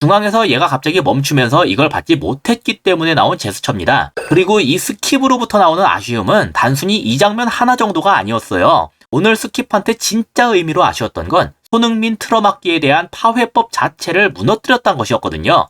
중앙에서 얘가 갑자기 멈추면서 이걸 받지 못했기 때문에 나온 제스처입니다. 그리고 이 스킵으로부터 나오는 아쉬움은 단순히 이 장면 하나 정도가 아니었어요. 오늘 스킵한테 진짜 의미로 아쉬웠던 건 손흥민 틀어막기에 대한 파회법 자체를 무너뜨렸다는 것이었거든요.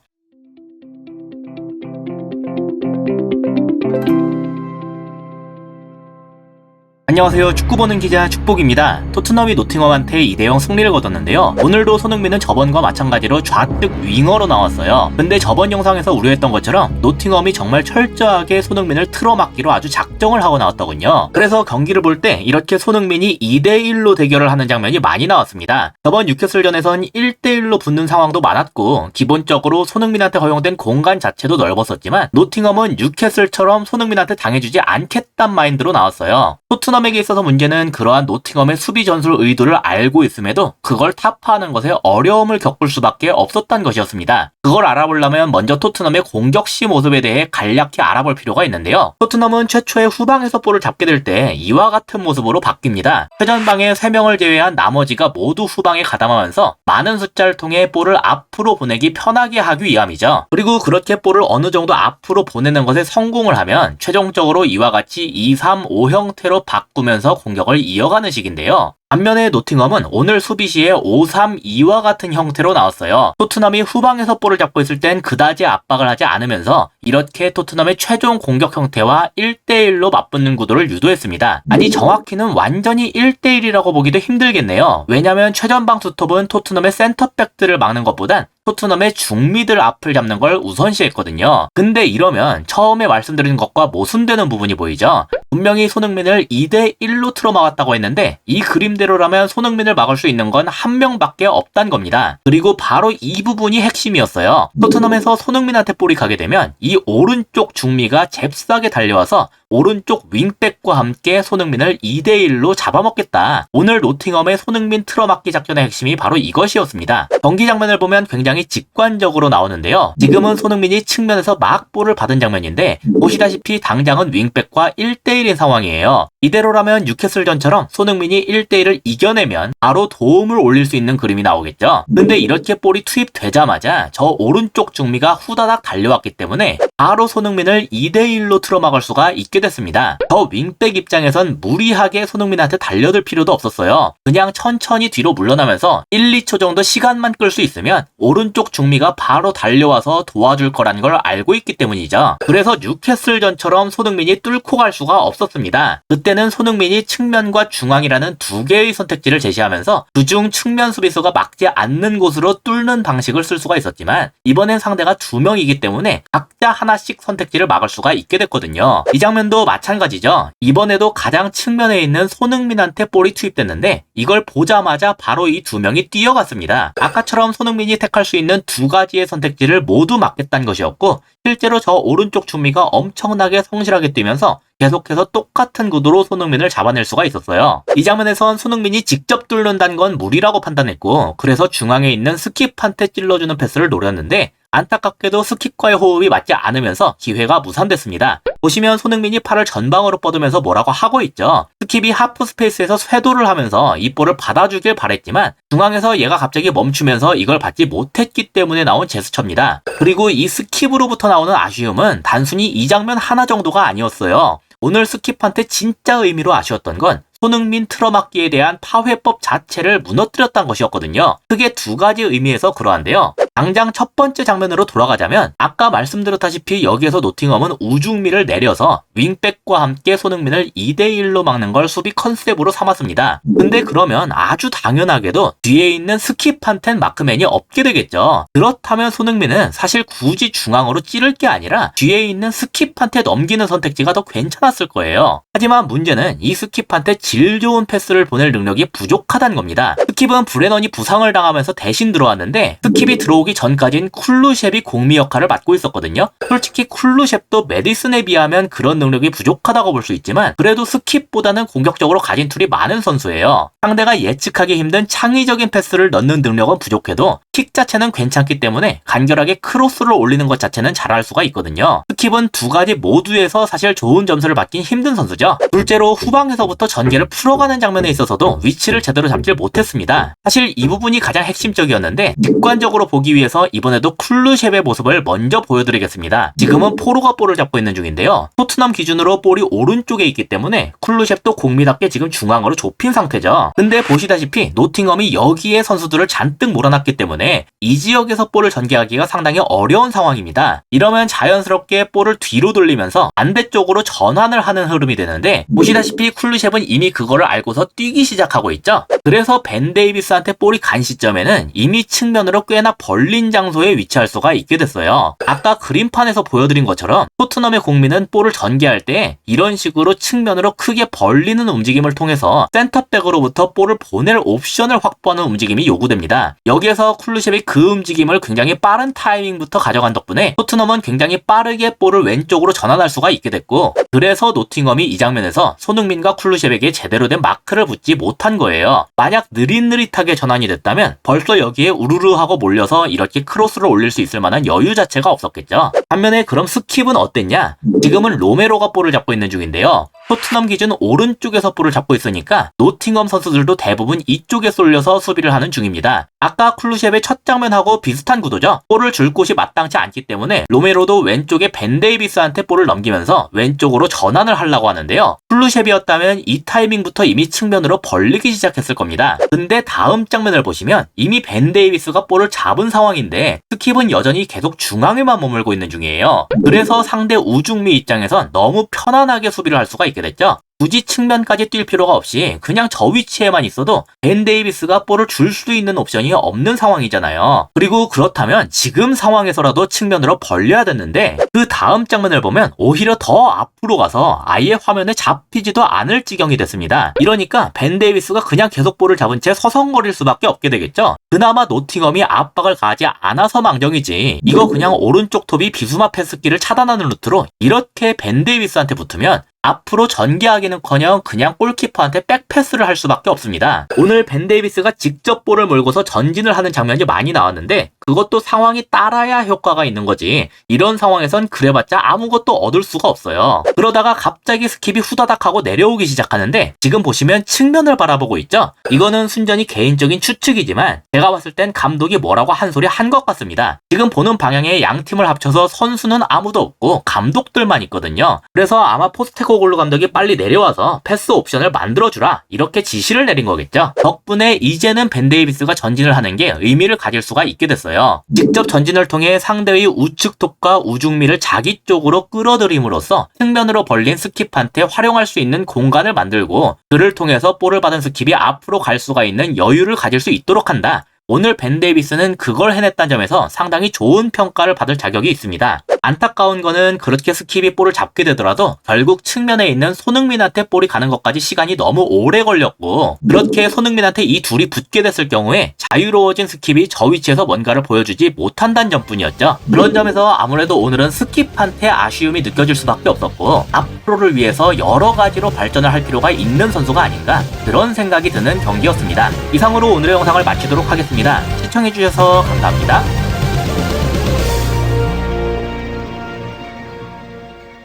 안녕하세요. 축구 보는 기자 축복입니다. 토트넘이 노팅엄한테 2대0 승리를 거뒀는데요. 오늘도 손흥민은 저번과 마찬가지로 좌측 윙어로 나왔어요. 근데 저번 영상에서 우려했던 것처럼 노팅엄이 정말 철저하게 손흥민을 틀어막기로 아주 작정을 하고 나왔더군요. 그래서 경기를 볼 때 이렇게 손흥민이 2대1로 대결을 하는 장면이 많이 나왔습니다. 저번 뉴캐슬전에선 1대1로 붙는 상황도 많았고 기본적으로 손흥민한테 허용된 공간 자체도 넓었었지만 노팅엄은 뉴캐슬처럼 손흥민한테 당해주지 않겠단 마인드로 나왔어요. 토트넘에게 있어서 문제는 그러한 노팅엄의 수비 전술 의도를 알고 있음에도 그걸 타파하는 것에 어려움을 겪을 수밖에 없었던 것이었습니다. 그걸 알아보려면 먼저 토트넘의 공격시 모습에 대해 간략히 알아볼 필요가 있는데요. 토트넘은 최초에 후방에서 볼을 잡게 될 때 이와 같은 모습으로 바뀝니다. 최전방에 3명을 제외한 나머지가 모두 후방에 가담하면서 많은 숫자를 통해 볼을 앞으로 보내기 편하게 하기 위함이죠. 그리고 그렇게 볼을 어느 정도 앞으로 보내는 것에 성공을 하면 최종적으로 이와 같이 2-3-5 형태로 바꾸면서 공격을 이어가는 식인데요. 반면에 노팅엄은 오늘 수비 시에 5-3-2와 같은 형태로 나왔어요. 토트넘이 후방에서 볼을 잡고 있을 땐 그다지 압박을 하지 않으면서 이렇게 토트넘의 최종 공격 형태와 1대1로 맞붙는 구도를 유도했습니다. 아니 정확히는 완전히 1대1이라고 보기도 힘들겠네요. 왜냐면 최전방 투톱은 토트넘의 센터백들을 막는 것보단 토트넘의 중미들 앞을 잡는 걸 우선시했거든요. 근데 이러면 처음에 말씀드린 것과 모순되는 부분이 보이죠? 분명히 손흥민을 2대1로 틀어막았다고 했는데 이 그림대로라면 손흥민을 막을 수 있는 건 한 명밖에 없단 겁니다. 그리고 바로 이 부분이 핵심이었어요. 토트넘에서 손흥민한테 볼이 가게 되면 이 오른쪽 중미가 잽싸게 달려와서 오른쪽 윙백과 함께 손흥민을 2대1로 잡아먹겠다. 오늘 노팅엄의 손흥민 틀어막기 작전의 핵심이 바로 이것이었습니다. 경기 장면을 보면 굉장히 직관적으로 나오는데요. 지금은 손흥민이 측면에서 막 볼을 받은 장면인데 보시다시피 당장은 윙백과 1대1인 상황이에요. 이대로라면 뉴캐슬전처럼 손흥민이 1대1을 이겨내면 바로 도움을 올릴 수 있는 그림이 나오겠죠. 근데 이렇게 볼이 투입되자마자 저 오른쪽 중미가 후다닥 달려왔기 때문에 바로 손흥민을 2대1로 틀어막을 수가 있게 됐습니다. 저 윙백 입장에선 무리하게 손흥민한테 달려들 필요도 없었어요. 그냥 천천히 뒤로 물러나면서 1, 2초 정도 시간만 끌 수 있으면 오른쪽 중미가 바로 달려와서 도와줄 거라는 걸 알고 있기 때문이죠. 그래서 뉴캐슬전처럼 손흥민이 뚫고 갈 수가 없었습니다. 그때는 손흥민이 측면과 중앙이라는 두 개의 선택지를 제시하면서 그중 측면 수비수가 막지 않는 곳으로 뚫는 방식을 쓸 수가 있었지만 이번엔 상대가 2명이기 때문에 각자 하나씩 선택지를 막을 수가 있게 됐거든요. 이 장면도 마찬가지죠. 이번에도 가장 측면에 있는 손흥민한테 볼이 투입됐는데 이걸 보자마자 바로 이 2명이 뛰어갔습니다. 아까처럼 손흥민이 택할 수 있는 2가지의 선택지를 모두 막겠다는 것이었고 실제로 저 오른쪽 중미가 엄청나게 성실하게 뛰면서 계속해서 똑같은 구도로 손흥민을 잡아낼 수가 있었어요. 이 장면에선 손흥민이 직접 뚫는다는 건 무리라고 판단했고 그래서 중앙에 있는 스킵한테 찔러주는 패스를 노렸는데 안타깝게도 스킵과의 호흡이 맞지 않으면서 기회가 무산됐습니다. 보시면 손흥민이 팔을 전방으로 뻗으면서 뭐라고 하고 있죠. 스킵이 하프 스페이스에서 쇄도를 하면서 이 볼을 받아주길 바랬지만 중앙에서 얘가 갑자기 멈추면서 이걸 받지 못했기 때문에 나온 제스처입니다. 그리고 이 스킵으로부터 나오는 아쉬움은 단순히 이 장면 하나 정도가 아니었어요. 오늘 스킵한테 진짜 의미로 아쉬웠던 건 손흥민 틀어막기에 대한 파회법 자체를 무너뜨렸다는 것이었거든요. 크게 2가지 의미에서 그러한데요. 당장 첫 번째 장면으로 돌아가자면 아까 말씀드렸다시피 여기에서 노팅엄은 우중미를 내려서 윙백과 함께 손흥민을 2대1로 막는 걸 수비 컨셉으로 삼았습니다. 근데 그러면 아주 당연하게도 뒤에 있는 스킵한텐 마크맨이 없게 되겠죠. 그렇다면 손흥민은 사실 굳이 중앙으로 찌를 게 아니라 뒤에 있는 스킵한테 넘기는 선택지가 더 괜찮았을 거예요. 하지만 문제는 이 스킵한테 질 좋은 패스를 보낼 능력이 부족하다는 겁니다. 스킵은 브레넌이 부상을 당하면서 대신 들어왔는데 스킵이 들어오기 전까진 쿨루셉이 공미 역할을 맡고 있었거든요. 솔직히 쿨루셉도 메디슨에 비하면 그런 능력이 부족하다고 볼 수 있지만 그래도 스킵보다는 공격적으로 가진 툴이 많은 선수예요. 상대가 예측하기 힘든 창의적인 패스를 넣는 능력은 부족해도 킥 자체는 괜찮기 때문에 간결하게 크로스를 올리는 것 자체는 잘할 수가 있거든요. 스킵은 두 가지 모두에서 사실 좋은 점수를 받긴 힘든 선수죠. 둘째로 후방에서부터 전개를 풀어가는 장면에 있어서도 위치를 제대로 잡질 못했습니다. 사실 이 부분이 가장 핵심적이었는데 직관적으로 보기 위해서 이번에도 쿨루셉의 모습을 먼저 보여드리겠습니다. 지금은 포로가 볼을 잡고 있는 중인데요. 토트넘 기준으로 볼이 오른쪽에 있기 때문에 쿨루셉도 공미답게 지금 중앙으로 좁힌 상태죠. 근데 보시다시피 노팅엄이 여기에 선수들을 잔뜩 몰아놨기 때문에 이 지역에서 볼을 전개하기가 상당히 어려운 상황입니다. 이러면 자연스럽게 볼을 뒤로 돌리면서 반대쪽으로 전환을 하는 흐름이 되는데 보시다시피 쿨루셉은 이미 그거를 알고서 뛰기 시작하고 있죠. 그래서 벤 데이비스한테 볼이 간 시점에는 이미 측면으로 꽤나 벌린 장소에 위치할 수가 있게 됐어요. 아까 그림판에서 보여드린 것처럼 토트넘의 공민은 볼을 전개할 때 이런 식으로 측면으로 크게 벌리는 움직임을 통해서 센터백으로부터 볼을 보낼 옵션을 확보하는 움직임이 요구됩니다. 여기에서 쿨루셉이 그 움직임을 굉장히 빠른 타이밍부터 가져간 덕분에 토트넘은 굉장히 빠르게 볼을 왼쪽으로 전환할 수가 있게 됐고, 그래서 노팅엄이 이 장면에서 손흥민과 쿨루셉에게 제대로 된 마크를 붙지 못한 거예요. 만약 느릿느릿하게 전환이 됐다면 벌써 여기에 우르르 하고 몰려서 이렇게 크로스를 올릴 수 있을 만한 여유 자체가 없었겠죠. 반면에 그럼 스킵은 어땠냐? 지금은 로메로가 볼을 잡고 있는 중인데요. 토트넘 기준 오른쪽에서 볼을 잡고 있으니까 노팅엄 선수들도 대부분 이쪽에 쏠려서 수비를 하는 중입니다. 아까 쿨루셉의 첫 장면하고 비슷한 구도죠. 볼을 줄 곳이 마땅치 않기 때문에 로메로도 왼쪽에 벤 데이비스한테 볼을 넘기면서 왼쪽으로 전환을 하려고 하는데요. 쿨루셉이었다면 이 타이밍부터 이미 측면으로 벌리기 시작했을 겁니다. 근데 다음 장면을 보시면 이미 벤 데이비스가 볼을 잡은 상황인데 스킵은 여전히 계속 중앙에만 머물고 있는 중이에요. 그래서 상대 우중미 입장에선 너무 편안하게 수비를 할 수가 있게 됐죠. 굳이 측면까지 뛸 필요가 없이 그냥 저 위치에만 있어도 벤 데이비스가 볼을 줄 수 있는 옵션이 없는 상황이잖아요. 그리고 그렇다면 지금 상황에서라도 측면으로 벌려야 됐는데 그 다음 장면을 보면 오히려 더 앞으로 가서 아예 화면에 잡히지도 않을 지경이 됐습니다. 이러니까 벤 데이비스가 그냥 계속 볼을 잡은 채 서성거릴 수밖에 없게 되겠죠. 그나마 노팅엄이 압박을 가하지 않아서 망정이지, 이거 그냥 오른쪽 톱이 비수마 패스기를 차단하는 루트로 이렇게 벤 데이비스한테 붙으면 앞으로 전개하기는커녕 그냥 골키퍼한테 백패스를 할 수밖에 없습니다. 오늘 벤 데이비스가 직접 볼을 몰고서 전진을 하는 장면이 많이 나왔는데 그것도 상황이 따라야 효과가 있는 거지, 이런 상황에선 그래봤자 아무것도 얻을 수가 없어요. 그러다가 갑자기 스킵이 후다닥 하고 내려오기 시작하는데 지금 보시면 측면을 바라보고 있죠? 이거는 순전히 개인적인 추측이지만 제가 봤을 땐 감독이 뭐라고 한 소리 한 것 같습니다. 지금 보는 방향에 양 팀을 합쳐서 선수는 아무도 없고 감독들만 있거든요. 그래서 아마 포스테코글루 감독이 빨리 내려와서 패스 옵션을 만들어주라 이렇게 지시를 내린 거겠죠. 덕분에 이제는 벤 데이비스가 전진을 하는 게 의미를 가질 수가 있게 됐어요. 직접 전진을 통해 상대의 우측 톱과 우중미를 자기 쪽으로 끌어들임으로써 측면으로 벌린 스킵한테 활용할 수 있는 공간을 만들고 그를 통해서 볼을 받은 스킵이 앞으로 갈 수가 있는 여유를 가질 수 있도록 한다. 오늘 벤 데이비스는 그걸 해냈다는 점에서 상당히 좋은 평가를 받을 자격이 있습니다. 안타까운 거는 그렇게 스킵이 볼을 잡게 되더라도 결국 측면에 있는 손흥민한테 볼이 가는 것까지 시간이 너무 오래 걸렸고, 그렇게 손흥민한테 이 둘이 붙게 됐을 경우에 자유로워진 스킵이 저 위치에서 뭔가를 보여주지 못한다는 점뿐이었죠. 그런 점에서 아무래도 오늘은 스킵한테 아쉬움이 느껴질 수밖에 없었고 앞으로를 위해서 여러 가지로 발전을 할 필요가 있는 선수가 아닌가, 그런 생각이 드는 경기였습니다. 이상으로 오늘의 영상을 마치도록 하겠습니다. 시청해주셔서 감사합니다.